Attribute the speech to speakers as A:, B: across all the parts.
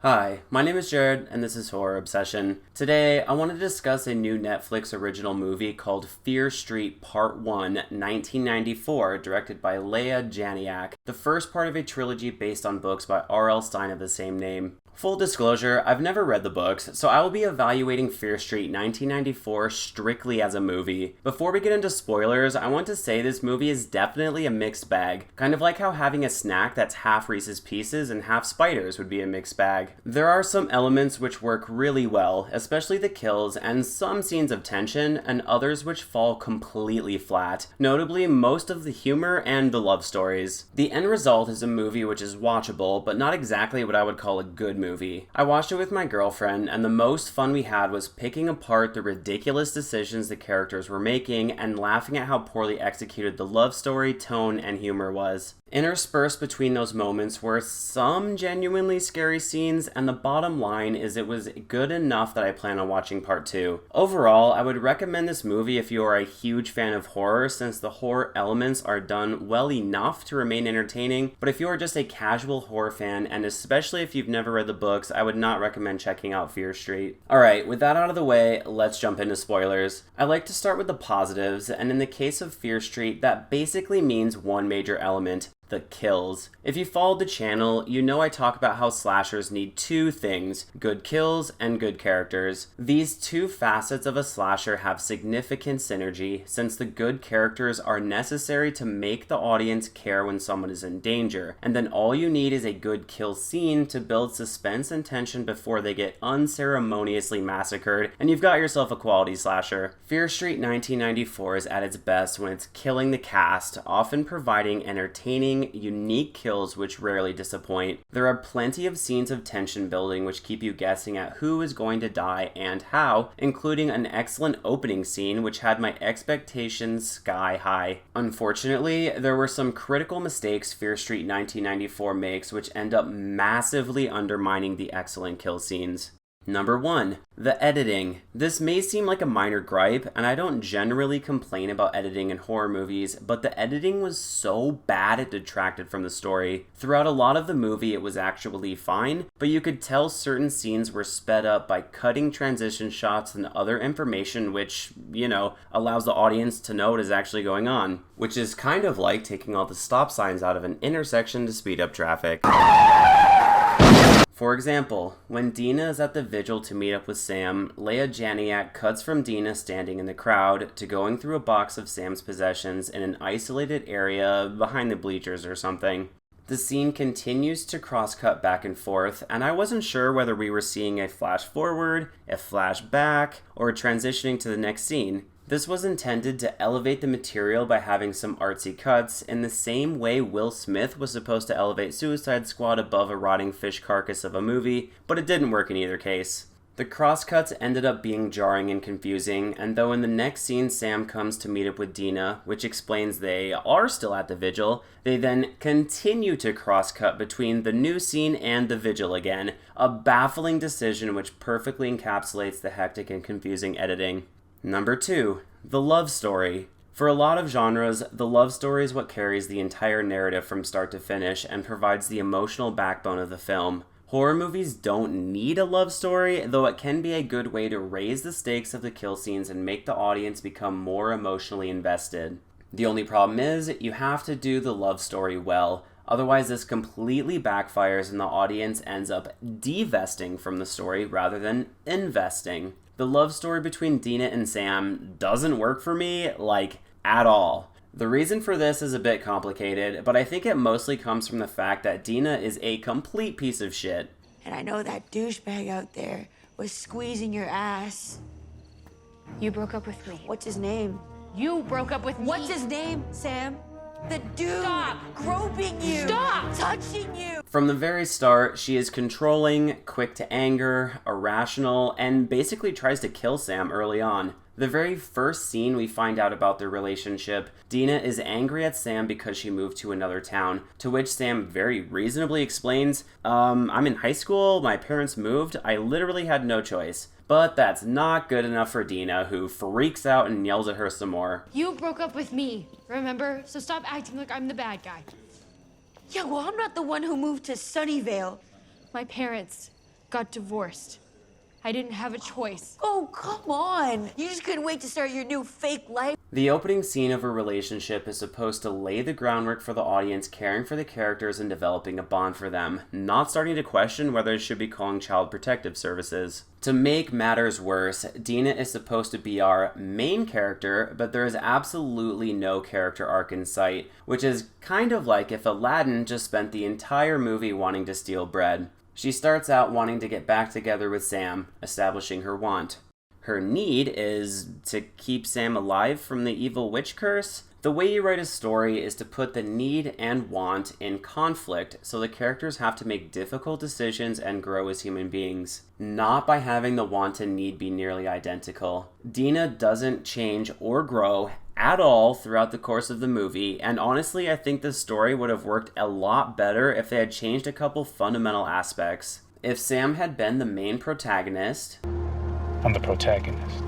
A: Hi, my name is Jared, and this is Horror Obsession. Today, I want to discuss a new Netflix original movie called Fear Street Part 1, 1994, directed by Leah Janiak, the first part of a trilogy based on books by R.L. Stine of the same name. Full disclosure, I've never read the books, so I will be evaluating Fear Street 1994 strictly as a movie. Before we get into spoilers, I want to say this movie is definitely a mixed bag, kind of like how having a snack that's half Reese's Pieces and half spiders would be a mixed bag. There are some elements which work really well, especially the kills and some scenes of tension, and others which fall completely flat, notably most of the humor and the love stories. The end result is a movie which is watchable, but not exactly what I would call a good movie. I watched it with my girlfriend, and the most fun we had was picking apart the ridiculous decisions the characters were making and laughing at how poorly executed the love story, tone, and humor was. Interspersed between those moments were some genuinely scary scenes, and the bottom line is it was good enough that I plan on watching part 2. Overall, I would recommend this movie if you are a huge fan of horror, since the horror elements are done well enough to remain entertaining, but if you are just a casual horror fan, and especially if you've never read the books, I would not recommend checking out Fear Street. Alright, with that out of the way, let's jump into spoilers. I like to start with the positives, and in the case of Fear Street, that basically means one major element: the kills. If you followed the channel, you know I talk about how slashers need two things: good kills and good characters. These two facets of a slasher have significant synergy, since the good characters are necessary to make the audience care when someone is in danger, and then all you need is a good kill scene to build suspense and tension before they get unceremoniously massacred, and you've got yourself a quality slasher. Fear Street 1994 is at its best when it's killing the cast, often providing entertaining, unique kills which rarely disappoint. There are plenty of scenes of tension building which keep you guessing at who is going to die and how, including an excellent opening scene which had my expectations sky high. Unfortunately, there were some critical mistakes Fear Street 1994 makes which end up massively undermining the excellent kill scenes. Number 1. The editing. This may seem like a minor gripe, and I don't generally complain about editing in horror movies, but the editing was so bad it detracted from the story. Throughout a lot of the movie it was actually fine, but you could tell certain scenes were sped up by cutting transition shots and other information which, allows the audience to know what is actually going on. Which is kind of like taking all the stop signs out of an intersection to speed up traffic. For example, when Dina is at the vigil to meet up with Sam, Leah Janiak cuts from Dina standing in the crowd to going through a box of Sam's possessions in an isolated area behind the bleachers or something. The scene continues to cross-cut back and forth, and I wasn't sure whether we were seeing a flash forward, a flash back, or transitioning to the next scene. This was intended to elevate the material by having some artsy cuts, in the same way Will Smith was supposed to elevate Suicide Squad above a rotting fish carcass of a movie, but it didn't work in either case. The crosscuts ended up being jarring and confusing, and though in the next scene Sam comes to meet up with Dina, which explains they are still at the vigil, they then continue to crosscut between the new scene and the vigil again, a baffling decision which perfectly encapsulates the hectic and confusing editing. Number 2. The love story. For a lot of genres, the love story is what carries the entire narrative from start to finish and provides the emotional backbone of the film. Horror movies don't need a love story, though it can be a good way to raise the stakes of the kill scenes and make the audience become more emotionally invested. The only problem is, you have to do the love story well. Otherwise, this completely backfires and the audience ends up divesting from the story rather than investing. The love story between Dina and Sam doesn't work for me, at all. The reason for this is a bit complicated, but I think it mostly comes from the fact that Dina is a complete piece of shit.
B: And I know that douchebag out there was squeezing your ass.
C: You broke up with me.
B: What's his name?
C: You broke up with me.
B: What's his name, Sam? The dude
C: Stop.
B: groping you.
C: Stop.
B: Touching you.
A: From the very start, she is controlling, quick to anger, irrational, and basically tries to kill Sam early on. The very first scene we find out about their relationship, Dina is angry at Sam because she moved to another town, to which Sam very reasonably explains, I'm in high school, my parents moved, I literally had no choice. But that's not good enough for Dina, who freaks out and yells at her some more.
C: You broke up with me, remember? So stop acting like I'm the bad guy.
B: Yeah, well, I'm not the one who moved to Sunnyvale.
C: My parents got divorced. I didn't have a choice.
B: Oh, come on. You just couldn't wait to start your new fake life.
A: The opening scene of a relationship is supposed to lay the groundwork for the audience caring for the characters and developing a bond for them, not starting to question whether it should be calling Child Protective Services. To make matters worse, Dina is supposed to be our main character, but there is absolutely no character arc in sight, which is kind of like if Aladdin just spent the entire movie wanting to steal bread. She starts out wanting to get back together with Sam, establishing her want. Her need is to keep Sam alive from the evil witch curse. The way you write a story is to put the need and want in conflict, so the characters have to make difficult decisions and grow as human beings, not by having the want and need be nearly identical. Dina doesn't change or grow at all throughout the course of the movie, and honestly, I think the story would have worked a lot better if they had changed a couple fundamental aspects. If Sam had been the main protagonist,
D: I'm the protagonist,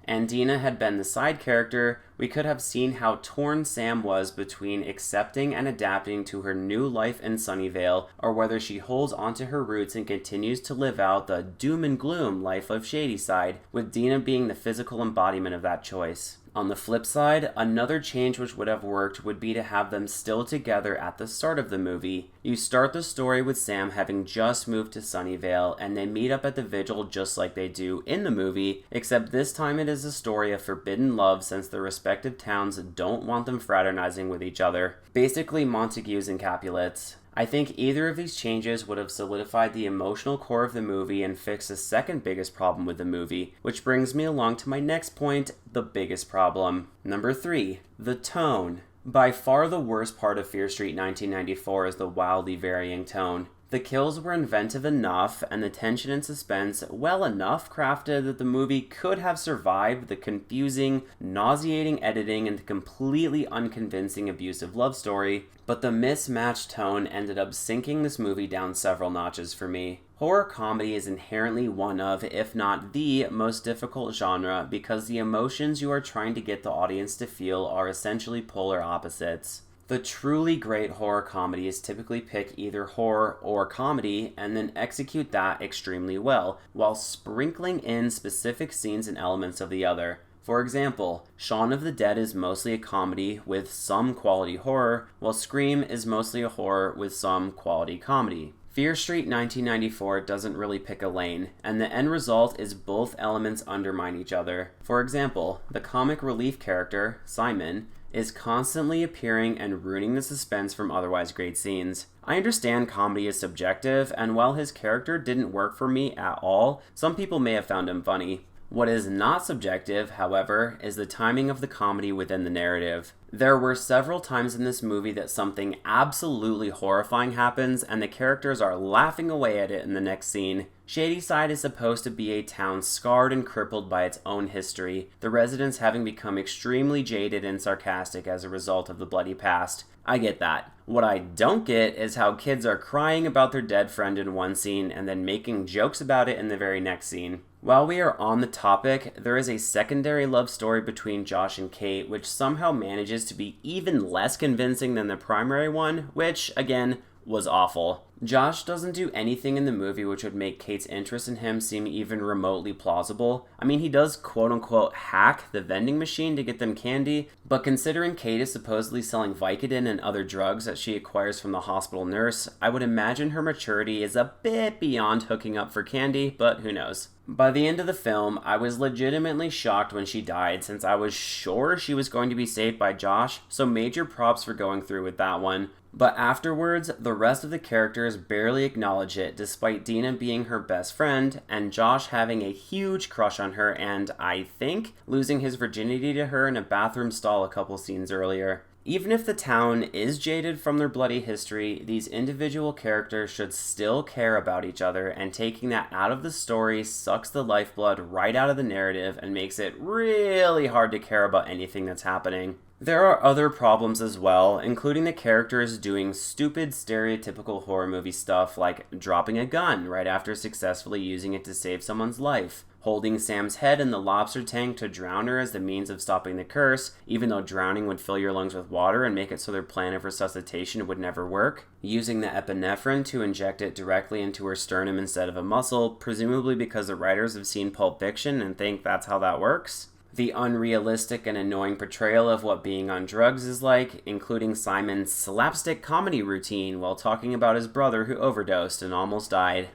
A: and Dina had been the side character, we could have seen how torn Sam was between accepting and adapting to her new life in Sunnyvale, or whether she holds onto her roots and continues to live out the doom and gloom life of Shadyside, with Dina being the physical embodiment of that choice. On the flip side, another change which would have worked would be to have them still together at the start of the movie. You start the story with Sam having just moved to Sunnyvale, and they meet up at the vigil just like they do in the movie, except this time it is a story of forbidden love since their respective towns don't want them fraternizing with each other. Basically Montagues and Capulets. I think either of these changes would have solidified the emotional core of the movie and fixed the second biggest problem with the movie, which brings me along to my next point, the biggest problem. Number 3, the tone. By far the worst part of Fear Street 1994 is the wildly varying tone. The kills were inventive enough, and the tension and suspense well enough crafted that the movie could have survived the confusing, nauseating editing and the completely unconvincing abusive love story, but the mismatched tone ended up sinking this movie down several notches for me. Horror comedy is inherently one of, if not the, most difficult genre because the emotions you are trying to get the audience to feel are essentially polar opposites. The truly great horror comedies typically pick either horror or comedy and then execute that extremely well, while sprinkling in specific scenes and elements of the other. For example, Shaun of the Dead is mostly a comedy with some quality horror, while Scream is mostly a horror with some quality comedy. Fear Street 1994 doesn't really pick a lane, and the end result is both elements undermine each other. For example, the comic relief character, Simon, is constantly appearing and ruining the suspense from otherwise great scenes. I understand comedy is subjective, and while his character didn't work for me at all, some people may have found him funny. What is not subjective, however, is the timing of the comedy within the narrative. There were several times in this movie that something absolutely horrifying happens and the characters are laughing away at it in the next scene. Shadyside is supposed to be a town scarred and crippled by its own history, the residents having become extremely jaded and sarcastic as a result of the bloody past. I get that. What I don't get is how kids are crying about their dead friend in one scene and then making jokes about it in the very next scene. While we are on the topic, there is a secondary love story between Josh and Kate, which somehow manages to be even less convincing than the primary one, which, again, was awful. Josh doesn't do anything in the movie which would make Kate's interest in him seem even remotely plausible. I mean, he does quote-unquote hack the vending machine to get them candy, but considering Kate is supposedly selling Vicodin and other drugs that she acquires from the hospital nurse, I would imagine her maturity is a bit beyond hooking up for candy, but who knows. By the end of the film, I was legitimately shocked when she died since I was sure she was going to be saved by Josh, so major props for going through with that one. But afterwards, the rest of the characters barely acknowledge it, despite Dina being her best friend, and Josh having a huge crush on her and, I think, losing his virginity to her in a bathroom stall a couple scenes earlier. Even if the town is jaded from their bloody history, these individual characters should still care about each other, and taking that out of the story sucks the lifeblood right out of the narrative and makes it really hard to care about anything that's happening. There are other problems as well, including the characters doing stupid stereotypical horror movie stuff like dropping a gun right after successfully using it to save someone's life, holding Sam's head in the lobster tank to drown her as the means of stopping the curse, even though drowning would fill your lungs with water and make it so their plan of resuscitation would never work, using the epinephrine to inject it directly into her sternum instead of a muscle, presumably because the writers have seen Pulp Fiction and think that's how that works. The unrealistic and annoying portrayal of what being on drugs is like, including Simon's slapstick comedy routine while talking about his brother who overdosed and almost died.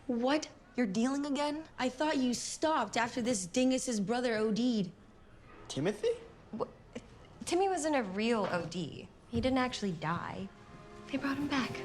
B: What? You're dealing again? I thought you stopped after this dingus's brother OD'd.
E: Timothy?
C: Timmy wasn't a real OD. He didn't actually die. They brought him back.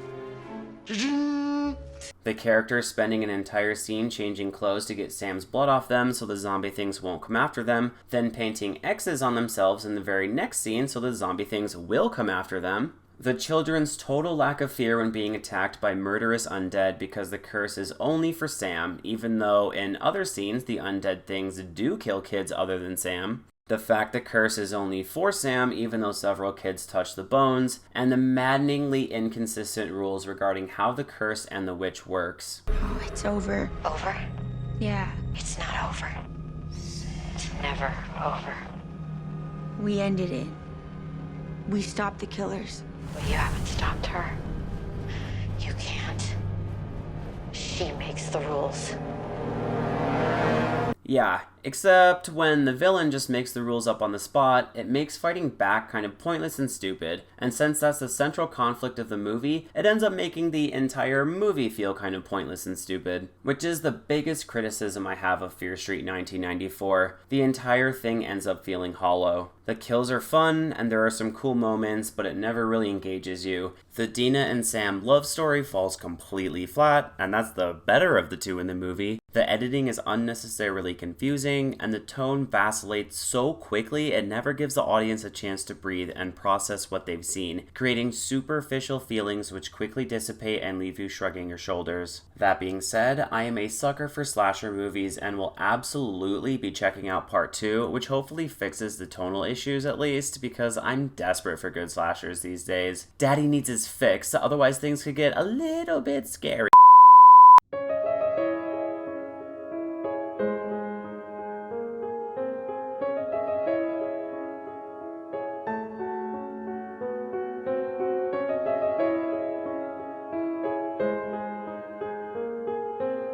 A: The character spending an entire scene changing clothes to get Sam's blood off them so the zombie things won't come after them, then painting X's on themselves in the very next scene so the zombie things will come after them. The children's total lack of fear when being attacked by murderous undead because the curse is only for Sam, even though in other scenes the undead things do kill kids other than Sam. The fact the curse is only for Sam, even though several kids touch the bones, and the maddeningly inconsistent rules regarding how the curse and the witch works.
B: Oh, it's over.
F: Over?
B: Yeah,
F: It's not over. It's never over.
B: we ended it. We stopped the killers.
F: But you haven't stopped her. You can't. She makes the rules.
A: Yeah, except when the villain just makes the rules up on the spot, it makes fighting back kind of pointless and stupid, and since that's the central conflict of the movie, it ends up making the entire movie feel kind of pointless and stupid, which is the biggest criticism I have of Fear Street 1994. The entire thing ends up feeling hollow. The kills are fun, and there are some cool moments, but it never really engages you. The Dina and Sam love story falls completely flat, and that's the better of the two in the movie. The editing is unnecessarily confusing, and the tone vacillates so quickly it never gives the audience a chance to breathe and process what they've seen, creating superficial feelings which quickly dissipate and leave you shrugging your shoulders. That being said, I am a sucker for slasher movies and will absolutely be checking out part 2, which hopefully fixes the tonal issues at least, because I'm desperate for good slashers these days. Daddy needs his fix, otherwise things could get a little bit scary.